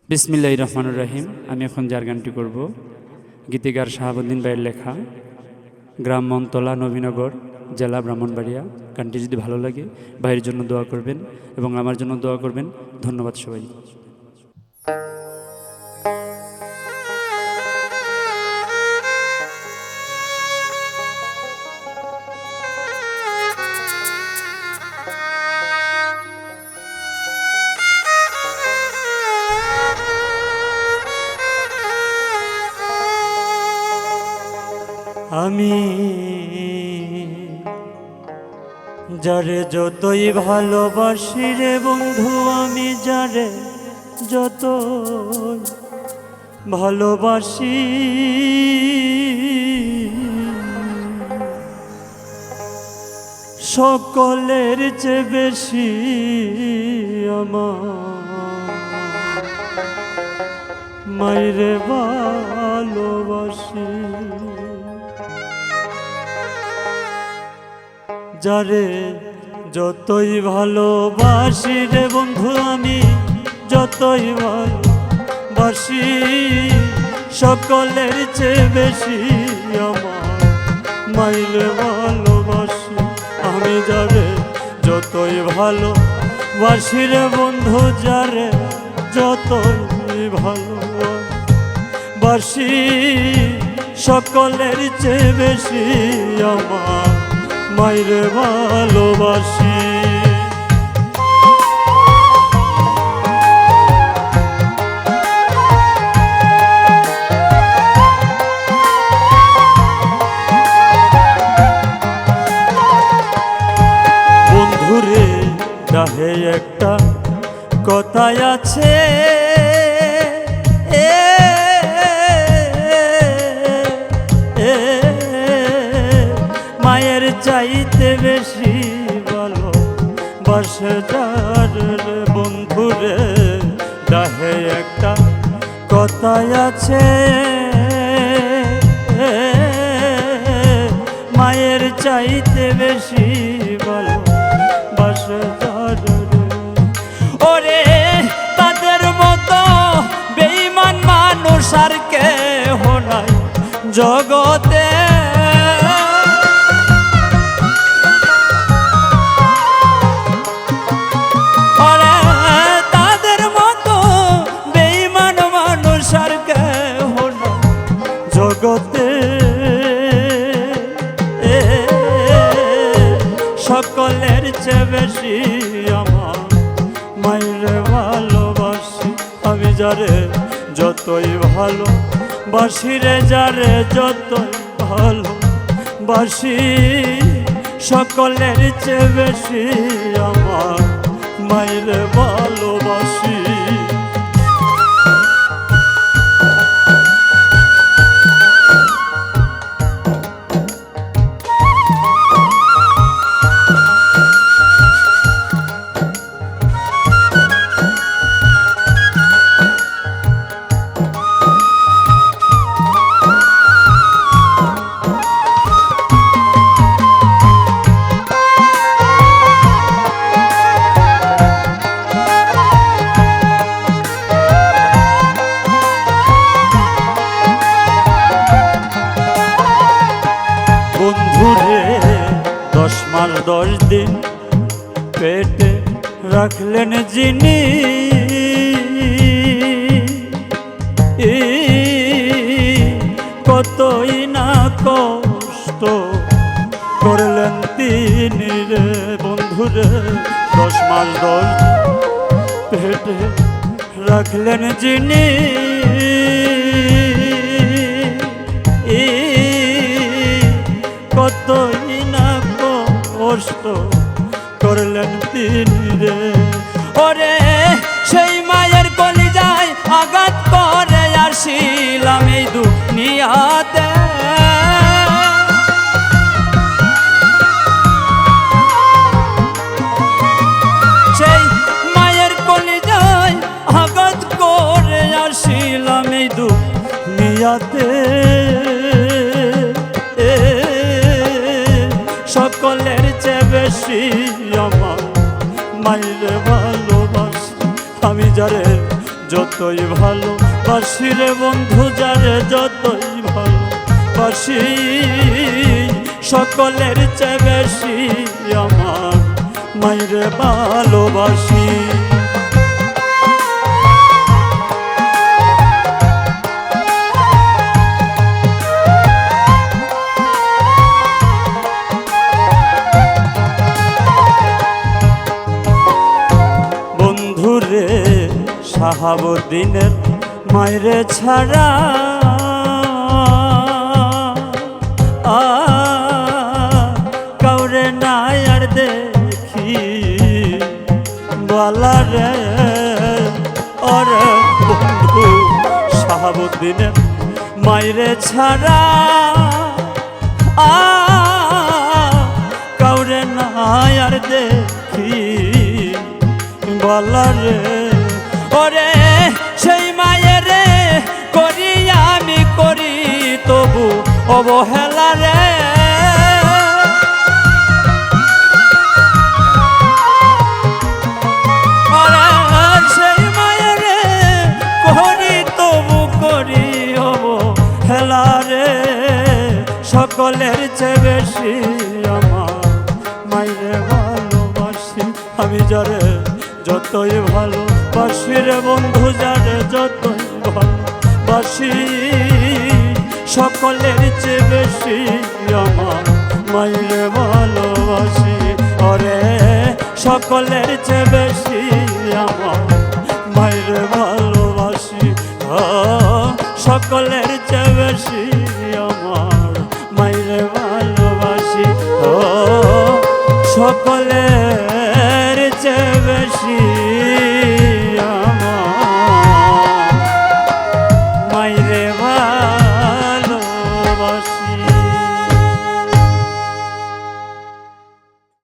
বিসমিল্লাহির রহমানির রহিম। আমি এখন যার গানটি করব গীতিকার শাহাবুদ্দিন ভাইয়ের লেখা, গ্রাম মনতলা, নবীনগর, জেলা ব্রাহ্মণবাড়িয়া। গানটি যদি ভালো লাগে ভাইয়ের জন্য দোয়া করবেন এবং আমার জন্য দোয়া করবেন। ধন্যবাদ সবাই। আমি যারে যতই ভালোবাসি রে বন্ধু, আমি যারে যতই ভালোবাসি, সকলের চেয়ে বেশি আমার মাইরে ভালোবাসি। যারে যতই ভালোবাসি রে বন্ধু, আমি যতই ভালোবাসি, সকলের চেয়ে বেশি আমার মাইরে ভালোবাসি। আমি যারে যতই ভালোবাসি রে বন্ধু, যারে যতই ভালোবাসি, সকলের চেয়ে বেশি আমার মাইরে ভালোবাসি। বন্ধুরে ডাহে একটা কথাই আছে, মায়ের চাইতে বেশি ভালোবাসে যার। বন্ধুরে ডাহে একটা কথাই আছে, মায়ের চাইতে বেশি ভালোবাসে যার। ওরে তাদের মতো বেঈমান মানুষ আর কেহ নাই জগতে, জগতে সকলের চেয়ে বেশি আমার মাইরে ভালোবাসি। আমি যারে যতই ভালোবাসি রে, যারে যতই ভালোবাসি, সকলের চেয়ে বেশি আমার মাইরে ভালোবাসি। বন্ধুরে 10 মাস 10 দিন পেটে রাখলেন যিনি, কতই না কষ্ট করলেন তিনি রে। বন্ধুরে 10 মাস 10 পেটে রাখলেন যিনি, কতই না কষ্ট করলেন তিনি রে। ওরে সেই মায়ের কলিজায় আঘাত করে আসিলাম এই দুনিয়াতে, সেই মায়ের কলিজায় আঘাত করে আসিলাম এই দুনিয়াতে, সকলের চেয়ে বেশি আমার মাইরে ভালোবাসি। যতই ভালোবাসি রে বন্ধু যারে যতই ভালোবাসি, সকলের চেয়ে বেশি আমার মাইরে ভালোবাসি। বন্ধুরে শাহাবুদ্দিনের মাইরে ছাড়া কাউরে নাই আর দেখি বলা রে। ওরে বন্ধু শাহাবুদ্দিনের মাইরে ছাড়া কাউরে নাই আর দেখি বলা রে। ওরে সেই মায়ের করি আমি করি তবু অবহেলা রে। সেই মায়ের করি তবু করি অবহেলা রে। সকলের চেয়ে বেশি আমার মাইরে ভালোবাসি আমি যারে যতই ভালোবাসি রে বন্ধু যারে যতই ভালোবাসি, সকলের চেয়ে বেশি আমার মাইরে ভালোবাসি। ওরে সকলের চেয়ে বেশি আমার মাইরে ভালোবাসি, সকলের চেয়ে বেশি